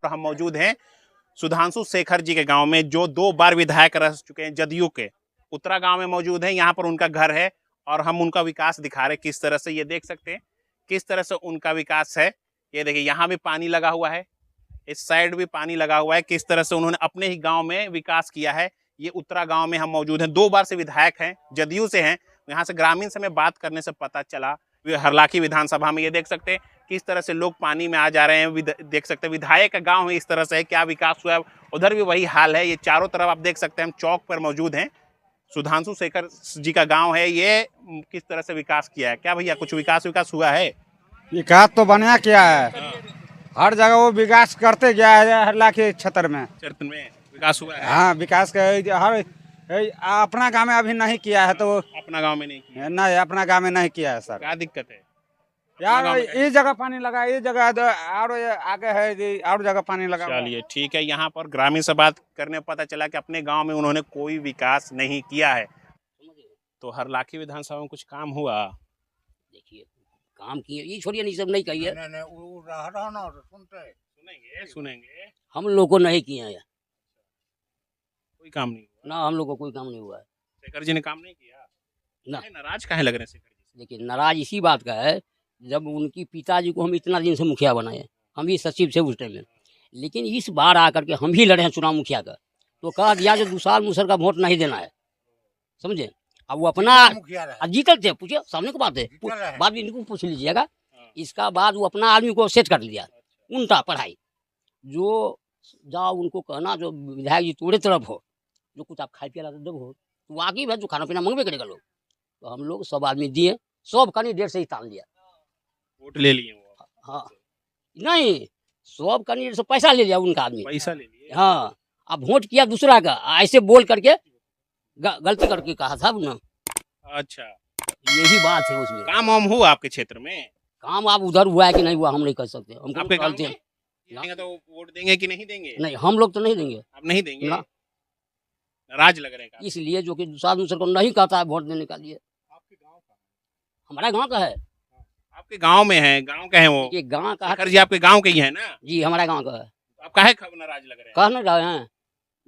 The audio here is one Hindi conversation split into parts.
तो हम मौजूद हैं सुधांशु शेखर जी के गांव में, जो 2 बार विधायक रह चुके हैं जदयू के। उत्तरा गांव में मौजूद है, यहाँ पर उनका घर है और हम उनका विकास दिखा रहे किस तरह से। ये देख सकते हैं किस तरह से उनका विकास है। ये देखिए यहाँ भी पानी लगा हुआ है, इस साइड भी पानी लगा हुआ है। किस तरह से उन्होंने अपने ही गांव में विकास किया है। ये उत्तरा गांव में हम मौजूद हैं, 2 बार से विधायक हैं, जदयू से हैं। यहाँ से ग्रामीण से मैं बात करने से पता चला, हरलाखी विधानसभा में ये देख सकते हैं किस तरह से लोग पानी में आ जा रहे हैं। देख सकते हैं विधायक का गांव है, इस तरह से है। क्या विकास हुआ है, उधर भी वही हाल है। ये चारों तरफ आप देख सकते हैं, हम चौक पर मौजूद हैं। सुधांशु शेखर जी का गांव है ये। किस तरह से विकास किया है, क्या भैया कुछ विकास हुआ है? विकास तो बढ़िया किया है, हर जगह वो विकास करते गया है। हरलाखी क्षेत्र में विकास हुआ है। हाँ, विकास का हर अपना गांव में अभी नहीं किया है, तो अपना गांव में नहीं किया? नहीं, अपना गांव में नहीं किया है सर। क्या दिक्कत है यार? इस जगह पानी लगा, इस जगह और आगे है और जगह पानी लगा। चलिए ठीक है, यहाँ पर ग्रामीण से बात करने पता चला कि अपने गांव में उन्होंने कोई विकास नहीं किया है। तो हरलाखी विधानसभा में कुछ काम हुआ? देखिए काम किए, ये छोड़िए, नहीं सब नहीं कहिए, सुनेंगे। हम लोग को नहीं किए हैं, कोई काम नहीं हुआ ना हम लोग को कोई काम नहीं हुआ है। शेखर जी ने काम नहीं किया ना। नाराज काहे लग रहे हैं शेखर जी? देखिए नाराज इसी बात का है, जब उनकी पिताजी को हम इतना दिन से मुखिया बनाए, हम भी सचिव से उस टाइम में, लेकिन इस बार आकर के हम भी लड़े हैं चुनाव मुखिया का, तो कहा दिया जो 2 साल मुसर का वोट नहीं देना है, समझे। अब वो अपना जीतल थे, पूछिए सामने को बात है, बात भी इनको पूछ लीजिएगा। इसका बाद वो अपना आदमी को सेट कर लिया, उनका पढ़ाई जो जाओ उनको कहना जो विधायक जी तोड़े तरफ हो, जो कुछ आप खाए पिया दो हो, तो वाकई है जो खाना पीना मंगवे करेगा लोग। तो हम लोग सब आदमी दिए, सब कैंडिडेट से ही तान लिया, वोट ले लिए वो। हाँ नहीं, सब कैंडिडेट से पैसा ले लिया उनका आदमी, पैसा ले लिया। हाँ, अब वोट किया दूसरा का, ऐसे बोल करके गलती करके कहा था ना। अच्छा, यही बात है उसमें। काम वाम हुआ आपके क्षेत्र में? काम आप उधर हुआ है कि नहीं हुआ हम नहीं कह सकते, हमको आपके गांव चलते हैं। में तो वोट देंगे कि नहीं देंगे? नहीं, हम लोग तो नहीं देंगे। आप नहीं देंगे? ना। नाराज लग रहे हैं काफी। इसलिए जो कि दूसरा को नहीं कहता है वोट देने का लिए। आपके गांव का? हमारा गांव का है। आपके गांव में है? गांव का है वो? ये गांव का शेखर जी आपके गांव के ही है ना? जी, हमारा गांव का है। आप काहे नाराज लग रहे हैं? कह नहीं रहे हैं,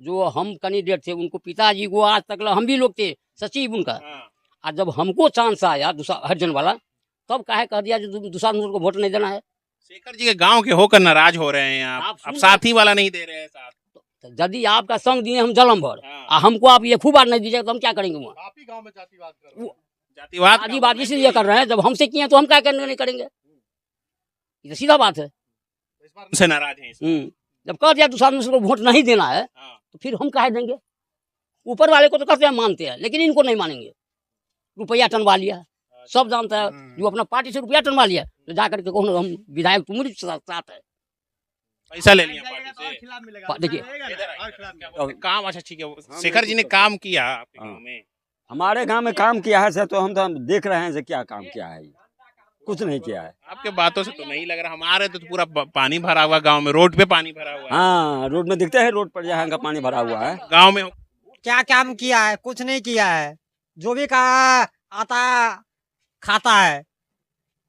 जो हम कैंडिडेट थे उनको पिताजी को आज तक हम भी लोग थे सचिव उनका, और जब हमको चांस आया दूसरा हरिजन वाला, तब काहे कह दिया जो दूसरा को वोट नहीं देना है। शेखर जी के गांव के होकर नाराज हो रहे हैं आप साथी वाला नहीं दे रहे हैं साथ। तो यदि आपका संग दिए हम जलम भर, हाँ। और हमको आप ये खूब बार नहीं दीजिएगा तो हम क्या करेंगे वहाँ? आप ही गांव में जातिवाद कर रहे हैं। जातिवाद जातिवाद इसलिए कर रहे हैं, जब हमसे किए तो हम क्या करने नहीं करेंगे, ये तो सीधा बात है। इस बार उनसे नाराज हैं। जब कह दिया दूसरा को वोट नहीं देना है, तो फिर हम काहे देंगे? ऊपर वाले को तो कहते हैं मानते हैं, लेकिन इनको नहीं मानेंगे। रुपया टनवा लिया, सब जानता है, जो अपना पार्टी से रुपया टनवा लिया तो जाकर के कौन हम विधायक तुम्हारी साथ है, पैसा ले लिया पार्टी से। देखिए काम अच्छा ठीक है, शेखर जी ने काम किया आपके गांव में? हमारे गांव में काम किया है सर, तो हम देख रहे हैं क्या काम किया है। कुछ नहीं किया है। आपके बातों से तो नहीं लग रहा। हमारे तो पूरा पानी भरा हुआ गांव में, रोड पे पानी भरा हुआ है। हाँ, रोड में दिखते है, रोड पर जहाँ का पानी भरा हुआ है। गांव में क्या काम किया है? कुछ नहीं किया है। जो भी कहा आता खाता है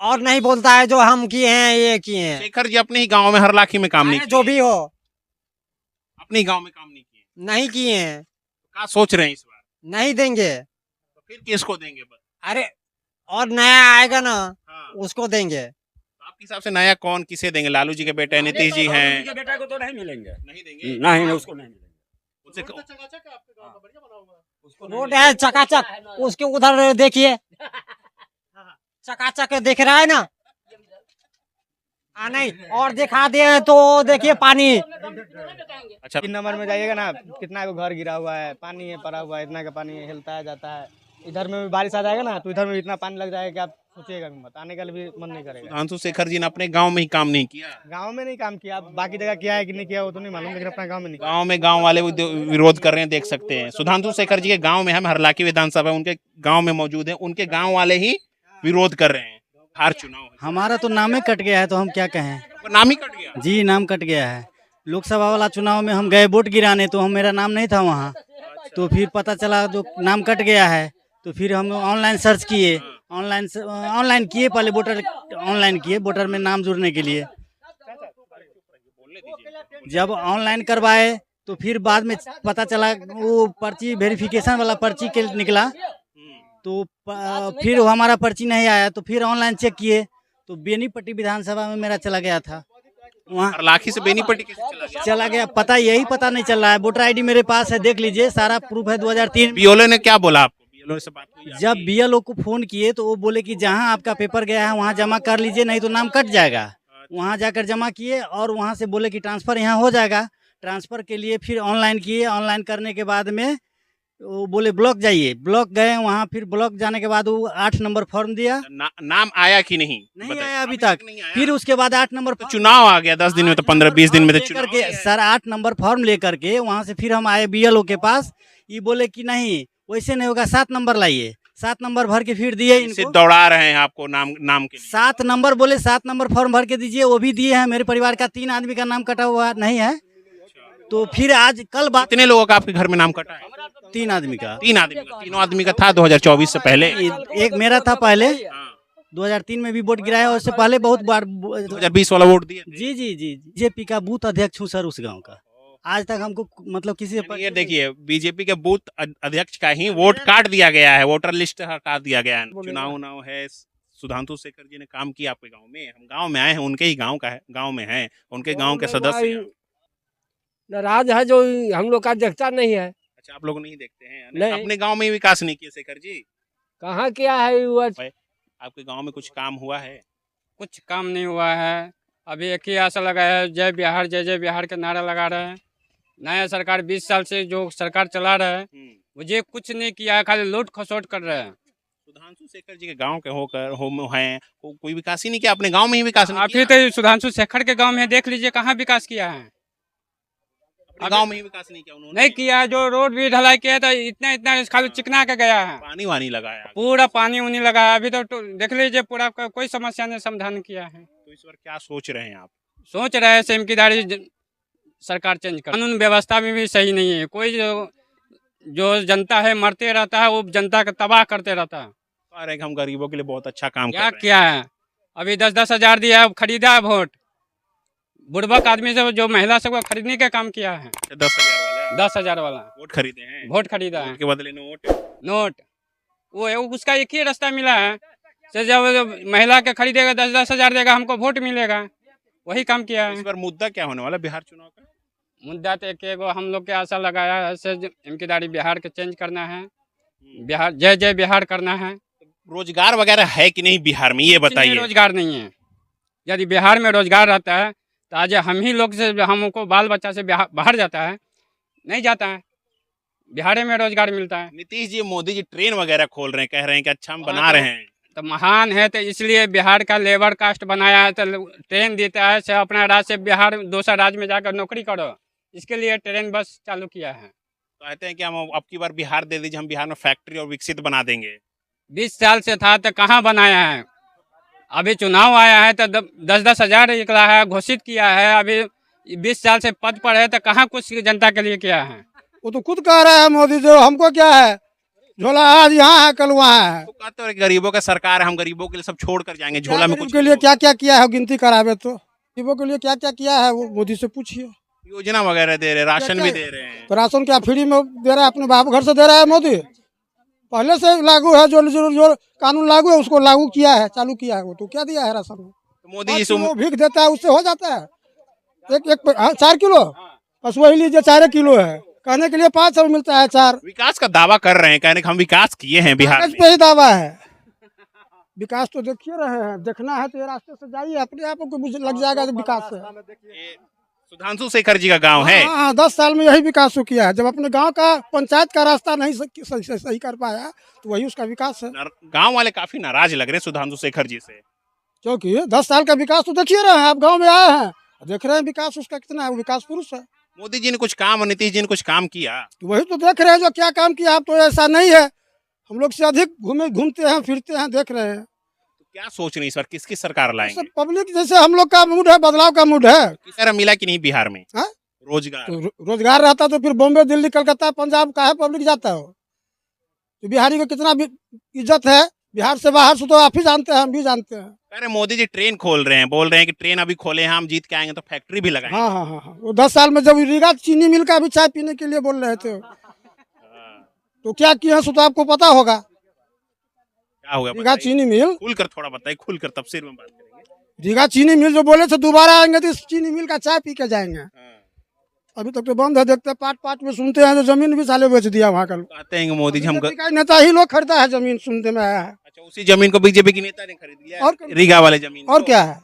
और नहीं बोलता है जो हम किए हैं ये किए हैं। शेखर जी अपने ही गांव में हरलाखी में काम नहीं किए? जो भी हो, अपने ही गांव में काम नहीं किए? नहीं किए हैं। क्या सोच रहे हैं इस बार? नहीं देंगे तो फिर किसको देंगे? अरे और नया आएगा ना, उसको देंगे। आपके हिसाब से नया कौन किसे देंगे? लालू जी के बेटे नीतीश जी हैं। बेटा को तो नहीं मिलेंगे। नहीं देंगे? नहीं, उसको नहीं मिलेंगे। रोड है चकाचक, उसके उधर देखिए चकाचक दिख रहा है ना। नहीं और दिखा दे तो देखिए पानी। अच्छा, 3 नंबर में जाइएगा ना, कितना को घर गिरा हुआ है, पानी है पड़ा हुआ है, इतना का पानी हिलता है जाता है। इधर में भी बारिश आ जाएगा ना, तो इधर में इतना पानी लग जाएगा कि आप सोचिएगा मत, आने का भी मन नहीं करेगा। सुधांशु शेखर जी ने अपने गांव में ही काम नहीं किया? गांव में नहीं काम किया, बाकी जगह किया है कि नहीं किया वो तो नहीं मालूम, लेकिन अपना गांव में नहीं। गांव में गांव वाले विरोध कर रहे हैं, देख सकते हैं। सुधांशु शेखर जी के गांव में हम हरलाखी विधानसभा उनके गांव में मौजूद है, उनके गांव वाले ही विरोध कर रहे हैं। हर चुनाव हमारा तो नाम ही कट गया है, तो हम क्या कहें। नाम ही कट गया? जी, नाम कट गया है। लोकसभा वाला चुनाव में हम गए वोट गिराने, तो मेरा नाम नहीं था वहाँ, तो फिर पता चला जो नाम कट गया है, तो फिर हम ऑनलाइन सर्च किए, ऑनलाइन किए, पहले वोटर ऑनलाइन किए, वोटर में नाम जुड़ने के लिए। जब ऑनलाइन करवाए तो फिर बाद में पता चला वो पर्ची वेरिफिकेशन वाला पर्ची के निकला, तो फिर वो हमारा पर्ची नहीं आया, तो फिर ऑनलाइन चेक किए तो बेनीपट्टी विधानसभा में मेरा चला गया था। वहाँ लाखी से बेनीपट्टी कैसे चला गया, पता नहीं चल रहा है। वोटर आईडी मेरे पास है, देख लीजिए, सारा प्रूफ है। 2003 बीएलओ ने क्या बोला आपको? बीएलओ से बात हुई आपकी? जब बीएलओ को फोन किए तो वो बोले कि जहां आपका पेपर गया है वहां जमा कर लीजिए, नहीं तो नाम कट जाएगा। वहां जाकर जमा किए और वहां से बोले कि ट्रांसफर यहाँ हो जाएगा। ट्रांसफर के लिए फिर ऑनलाइन किए, ऑनलाइन करने के बाद में वो बोले ब्लॉक जाइए। ब्लॉक गए, वहाँ फिर ब्लॉक जाने के बाद वो 8 नंबर फॉर्म दिया, नाम आया कि नहीं? नहीं आया अभी तक। फिर उसके बाद 8 नंबर तो चुनाव आ गया 10 दिन में, तो 15-20 दिन में तो लेकर के सर 8 नंबर फॉर्म लेकर के वहाँ से फिर हम आए बीएलओ के पास। ये बोले कि नहीं वैसे नहीं होगा, 7 नंबर लाइए। 7 नंबर भर के फिर दिए इनको। दौड़ा रहे हैं आपको नाम के लिए। 7 नंबर बोले, 7 नंबर फॉर्म भर के दीजिए, वो भी दिए हैं। मेरे परिवार का 3 आदमी का नाम कटा हुआ नहीं है। तो फिर आज कल बात, कितने लोगों का आपके घर में नाम कटा है? 3 आदमी का। 3 आदमी का। तीनों आदमी का था 2024 से पहले? एक मेरा था पहले, 2003 में भी वोट गिराया, और उससे पहले बहुत बार 2020 वाला वोट दिए? जी जी जी, बीजेपी का बूथ अध्यक्ष हूँ सर उस गांव का। आज तक हमको मतलब किसी से ये देखिए, बीजेपी के बूथ अध्यक्ष का ही वोट काट दिया गया है, वोटर लिस्ट हटा दिया गया है। चुनाव है, सुधांशु शेखर जी ने काम किया आपके गांव में। हम गांव में आए हैं, उनके ही गांव का है, गांव में है, उनके गांव के सदस्य हैं। नाराज है जो हम लोग का देखता नहीं है। अच्छा, आप लोग नहीं देखते हैं? नहीं। अपने गांव में विकास नहीं किया शेखर जी? कहाँ किया है वो? आपके गांव में कुछ काम हुआ है? कुछ काम नहीं हुआ है। अभी एक ही आशा लगा है, जय बिहार जय जय बिहार का नारा लगा रहे हैं। नया सरकार 20 साल से जो सरकार चला रहा है मुझे कुछ नहीं किया है, खाली लूट खसोट कर रहे हैं। सुधांशु शेखर जी के गांव के हैं, कोई विकास ही नहीं किया अपने गांव में ही? विकास नहीं आप ही तो सुधांशु शेखर के गांव में देख लीजिए, कहाँ विकास किया है? गांव में ही विकास नहीं किया उन्होंने? नहीं किया। जो रोड भी ढलाई किया था इतना इतना खाली चिकना के गया है, पानी वानी लगाया, पूरा पानी उनी लगाया। अभी तो देख लीजिए पूरा कोई समस्या ने समाधान किया है। तो इस बार क्या सोच रहे हैं आप? सोच रहे हैं सेमकीदारी सरकार चेंज कर। कानून व्यवस्था में भी सही नहीं है। कोई जो जनता है मरते रहता है, वो जनता का तबाह करते रहता है। कह रहे हैं कि हम गरीबों के लिए बहुत अच्छा काम कर क्या रहे हैं। किया है? अभी 10-10 हजार दिया है, खरीदा है वोट। बुढ़बक आदमी से जो महिला सबको खरीदने का काम किया है। 10,000 वाला 10,000 वाला वोट खरीदे हैं? वोट खरीदा है, के बदले नोट। वो उसका एक ही रास्ता मिला है, से जब महिला के खरीदेगा 10-10 हजार देगा, हमको वोट मिलेगा। वही काम किया है। इस बार मुद्दा क्या होने वाला बिहार चुनाव का? मुद्दा तो एक हम लोग के आशा लगाया है, सेमकीदारी बिहार के चेंज करना है, बिहार जय जय बिहार करना है। रोजगार वगैरह है कि नहीं बिहार में, ये बताइए। रोजगार नहीं है। यदि बिहार में रोजगार रहता है तो आज हम ही लोग से, हमको बाल बच्चा से बाहर जाता है, नहीं जाता है। बिहार में रोजगार मिलता है। नीतीश जी मोदी जी ट्रेन वगैरह खोल रहे हैं, कह रहे हैं कि अच्छा हम बना रहे हैं। तो महान है, तो इसलिए बिहार का लेबर कास्ट बनाया है, तो ट्रेन देता है। से अपना राज्य से बिहार दूसरा राज्य में जाकर नौकरी करो, इसके लिए ट्रेन बस चालू किया है। तो कहते हैं कि हम अब की बार बिहार दे दीजिए, हम बिहार में फैक्ट्री और विकसित बना देंगे। 20 साल से था तो कहाँ बनाया है? अभी चुनाव आया है तो 10-10 हजार निकला है, घोषित किया है। अभी 20 साल से पद पर है तो कहाँ कुछ जनता के लिए किया है? वो तो खुद कह रहा है मोदी जो, हमको क्या है, झोला आज यहाँ है कल वहाँ है। तो कहते हैं गरीबों का सरकार है, हम गरीबों के लिए सब छोड़ कर जाएंगे, झोला में कुछ के लिए क्या क्या किया है गिनती करावे तो। गरीबों के लिए क्या क्या किया है वो मोदी से पूछिए। योजना वगैरह दे रहे, राशन भी दे रहे हैं। तो राशन क्या फ्री में दे रहा है? अपने बाप घर से दे रहा है मोदी। पहले से लागू है, जो कानून लागू है उसको लागू किया है, चालू किया है। वो तो क्या दिया है राशन में? तो मोदी जी वो भीख देता है, उससे हो जाता है। एक 4 किलो, बस वही लीजिए 4 किलो है, कहने के लिए 500 मिलता है 4। विकास का दावा कर रहे हैं, कहने कि हम विकास किए हैं बिहार में। पे ही दावा है। विकास तो देखिए रहे हैं, देखना है तो ये रास्ते से जाइए, अपने आप को लग जाएगा विकास से। सुधांशु शेखर जी का गांव है। हाँ, 10 साल में यही विकास किया है। जब अपने गांव का पंचायत का रास्ता नहीं सही कर पाया तो वही उसका विकास है। गांव वाले काफी नाराज लग रहे हैं सुधांशु शेखर जी से, क्योंकि 10 साल का विकास तो देखिए रहे हैं। आप गांव में आए हैं, देख रहे हैं विकास उसका कितना है। वो विकास पुरुष है। मोदी जी ने कुछ काम और नीतीश जी ने कुछ काम किया, तो वही तो देख रहे हैं जो क्या काम किया। आप तो ऐसा नहीं है, हम लोग से अधिक घूमते हैं फिरते हैं, देख रहे हैं। क्या सोच रही है इस बार किसकी सरकार लाएंगे? पब्लिक जैसे हम लोग का मूड है, बदलाव का मूड है। किस तरह मिला कि नहीं बिहार में रोजगार? तो रोजगार रहता तो फिर बॉम्बे दिल्ली कलकत्ता पंजाब का है पब्लिक जाता हो। तो बिहारी को कितना इज्जत है, बिहार से बाहर से तो आप ही जानते हैं, हम भी जानते हैं। अरे मोदी जी ट्रेन खोल रहे हैं, बोल रहे हैं कि ट्रेन अभी खोले हैं, हम जीत के आएंगे तो फैक्ट्री भी लगाएंगे। हाँ हाँ हाँ हाँ, वो 10 साल में जब रीगा चीनी मिल का भी चाय पीने के लिए बोल रहे थे, तो क्या किए हैं सो तो आपको पता होगा। क्या होगा रीगा चीनी मिल, खुलकर थोड़ा बताइए, खुलकर तफसीर में बात करेंगे। रीगा चीनी मिल जो बोले थे दोबारा आएंगे तो इस चीनी मिल का चाय पी के जाएंगे। अभी तक तो बंद है, देखते पार्ट पार्ट में सुनते हैं तो जमीन भी साले बेच दिया वहाँ का। कहते हैं कि मोदी जी हम बीजेपी का नेता ही लोग खरीदा है जमीन, सुनते में आया है। अच्छा, उसी जमीन को बीजेपी के नेता ने खरीद लिया और रीगा वाले जमीन और को। क्या है,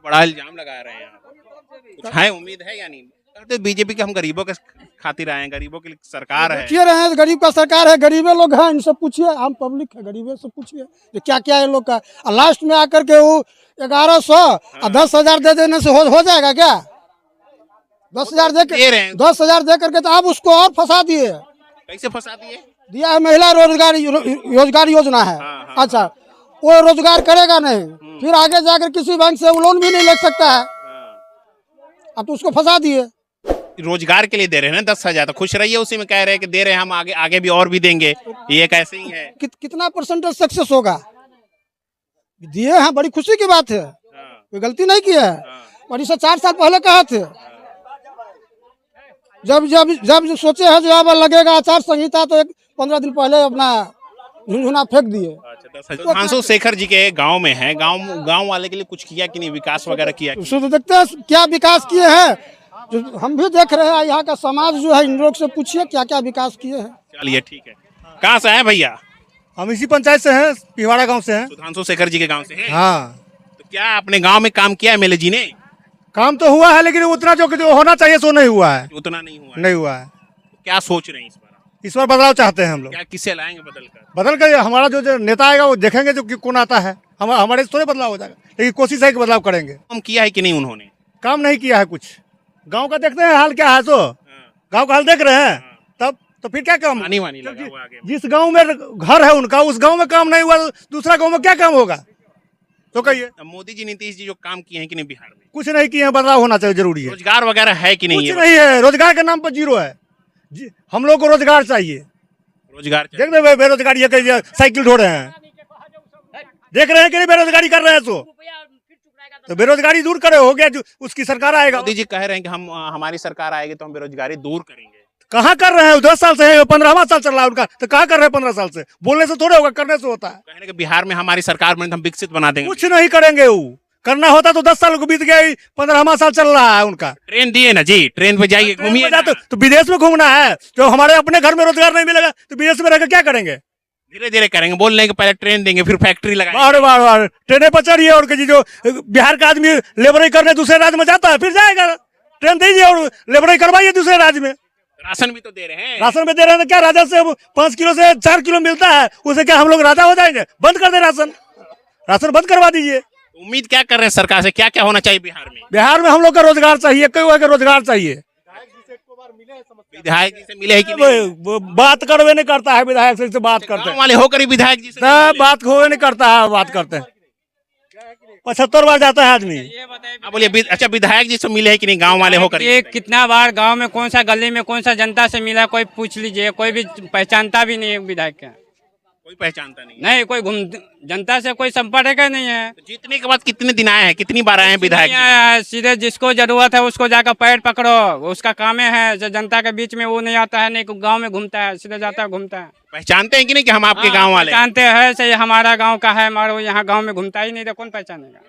बड़ा इल्जाम लगा रहे हैं यहाँ पर। कुछ है, उम्मीद है या नहीं? कहते बीजेपी के हम गरीबों के खातिर आए हैं, गरीबों की सरकार है। देखिए रहे हैं, गरीब का सरकार है, गरीबे लोग हैं, इनसे पूछिए, आम पब्लिक है, गरीबे से पूछिए कि क्या क्या है लोग का। और लास्ट में आकर के वो 1100 और 10,000 दे देने से हो जाएगा क्या? 10,000 दे रहे हैं। 10,000 दे करके तो आप उसको और फंसा दिए। कैसे फंसा दिए? दिया है महिला रोजगार योजना है। हाँ। अच्छा, वो रोजगार करेगा नहीं, फिर आगे जाकर किसी बैंक से लोन भी नहीं ले सकता है। अब तो उसको फंसा दिए। रोजगार के लिए दे रहे हैं ना 10,000, तो खुश रहिए, उसी में कह रहे हैं कि दे रहे हैं, हम आगे आगे भी और भी देंगे। ये कैसे ही है? कितना परसेंटेज सक्सेस होगा? दिए हैं, बड़ी खुशी की बात है, कोई गलती नहीं की है। और इसे 4 साल पहले कहा थे, जब जब जब सोचे हैं जो अब लगेगा आचार संहिता, तो 15 दिन पहले अपना झुनझुना फेंक दिए। सुधांशु शेखर जी के गांव में है, गांव वाले के लिए कुछ किया कि नहीं, विकास वगैरह किया? उसको तो देखते हैं क्या विकास किए हैं, जो हम भी देख रहे हैं। यहाँ का समाज जो है, इन लोग से पूछिए क्या क्या विकास किए हैं। चलिए ठीक है। कहाँ से हैं भैया? हम इसी पंचायत से हैं, पिवाड़ा गांव से हैं। सुधांशु शेखर जी के गांव से हैं? हाँ, तो क्या अपने गांव में काम किया एमएलए जी ने? काम तो हुआ है, लेकिन उतना जो होना चाहिए सो नहीं हुआ है। उतना नहीं हुआ है। नहीं हुआ है। क्या सोच रहे हैं इस बार? इस बार बदलाव चाहते हैं हम लोग। क्या किसे लाएंगे बदल कर हमारा जो नेता आएगा वो देखेंगे जो कौन आता है। हमारे से थोड़े बदलाव हो जाएगा, लेकिन कोशिश है कि बदलाव करेंगे। काम किया है कि नहीं उन्होंने? काम नहीं किया है कुछ। गांव का देखते हैं हाल क्या है, तो गांव का हाल देख रहे हैं, तब तो फिर क्या काम? पानी वानी लगा हुआ आगे। जिस गांव में घर है उनका, उस गांव में काम नहीं हुआ, दूसरा गांव में क्या काम होगा? तो कहिए। मोदी जी नीतीश जी जो काम किए हैं कि नहीं बिहार में? कुछ नहीं किए हैं, बदलाव होना चाहिए, जरूरी है। रोजगार वगैरह है कि नहीं? कुछ नहीं है, रोजगार के नाम पर जीरो है। हम लोग को रोजगार चाहिए। रोजगार देख रहे हैं बेरोजगारी है, साइकिल ढो रहे हैं, देख रहे हैं कि नहीं बेरोजगारी कर रहे हैं। तो बेरोजगारी दूर करे, हो गया जो उसकी सरकार आएगा। मोदी जी कह रहे हैं कि हमारी सरकार आएगी तो हम बेरोजगारी दूर करेंगे। कहाँ कर रहे हैं? 10 साल से है, 15वां साल चल रहा है उनका, तो कहाँ कर रहे हैं? 15 साल से बोलने से थोड़े होगा, करने से होता है। कहने के बिहार में हमारी सरकार बने तो हम विकसित बना देंगे। कुछ नहीं करेंगे, वो करना होता तो 10 साल को बीत गया, 15वां साल चल रहा है उनका। ट्रेन दिए ना जी, ट्रेन पे जाइए, घूमिए। तो विदेश में घूमना है, जो हमारे अपने घर में रोजगार नहीं मिलेगा तो विदेश में रहकर क्या करेंगे? धीरे धीरे करेंगे, बोल रहे हैं कि पहले ट्रेन देंगे फिर फैक्ट्री लगाएंगे। बार बार बार ट्रेनें पर चढ़िए, और जो बिहार का आदमी लेबराई करने दूसरे राज्य में जाता है, फिर जाएगा। ट्रेन दीजिए और लेबराई करवाइए दूसरे राज्य में। राशन भी तो दे रहे हैं। राशन में दे रहे हैं, तो क्या राजा से 5 किलो से 4 किलो मिलता है, उसे क्या हम लोग राजा हो जाएंगे? बंद कर दे राशन बंद करवा दीजिए। उम्मीद क्या कर रहे हैं सरकार से, क्या क्या होना चाहिए बिहार में? बिहार में हम लोग का रोजगार चाहिए, कई का रोजगार चाहिए। विधायक जी से मिले है कि नहीं? वो बात करवे नहीं करता है, विधायक से बात करते गाँव वाले होकर ही विधायक जी से बात होवे नहीं करता है, बात करते हैं। 75 बार जाता है आदमी। बोलिए। अच्छा, विधायक जी से मिले है कि नहीं गाँव वाले होकर? ये कितना बार गांव में, कौन सा गली में, कौन सा जनता से मिला, कोई पूछ लीजिए, कोई भी पहचानता भी नहीं है विधायक का। कोई पहचानता नहीं? नहीं, कोई जनता से कोई संपर्क नहीं है। तो जीतने के बाद कितने दिन आए हैं, कितनी बार आए हैं विधायक जी? आया है, सीधे जिसको जरूरत है उसको जाकर पैर पकड़ो, उसका काम है। जो जनता के बीच में वो नहीं आता है, नहीं गांव में घूमता है, सीधे जाता है, घूमता है। पहचानते हैं कि नहीं कि हम आपके गाँव वाले? पहचानते हैं, सही हमारा गाँव का है, हमारा यहाँ गाँव में घूमता ही नहीं, तो कौन पहचानेगा?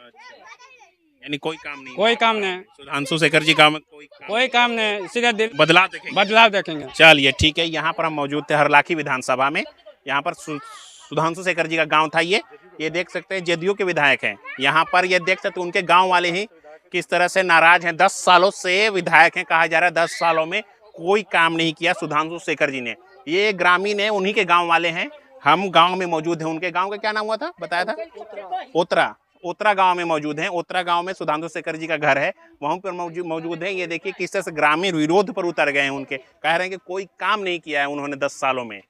यानी कोई काम नहीं? कोई काम नहीं। सुधांशु शेखर जी गाँव में कोई काम नहीं, सीधे बदलाव देखेंगे। चलिए ठीक है। यहाँ पर हम मौजूद थे हरलाखी विधानसभा में। यहाँ पर सुधांशु शेखर जी का गांव था। ये देख सकते हैं जदयू के विधायक हैं यहाँ पर। ये देख सकते हैं उनके गांव वाले ही किस तरह से नाराज हैं। 10 सालों से विधायक हैं, कहा जा रहा है 10 सालों में कोई काम नहीं किया सुधांशु शेखर जी ने। ये ग्रामीण है, उन्हीं के गाँव वाले हैं। हम गाँव में मौजूद हैं। उनके गाँव का क्या नाम हुआ था, बताया था? ओतरा गांव में मौजूद हैं। ओतरा गांव में सुधांशु शेखर जी का घर है, वहां पर मौजूद है। ये देखिए किस तरह से ग्रामीण विरोध पर उतर गए हैं उनके। कह रहे हैं कि कोई काम नहीं किया है उन्होंने 10 सालों में।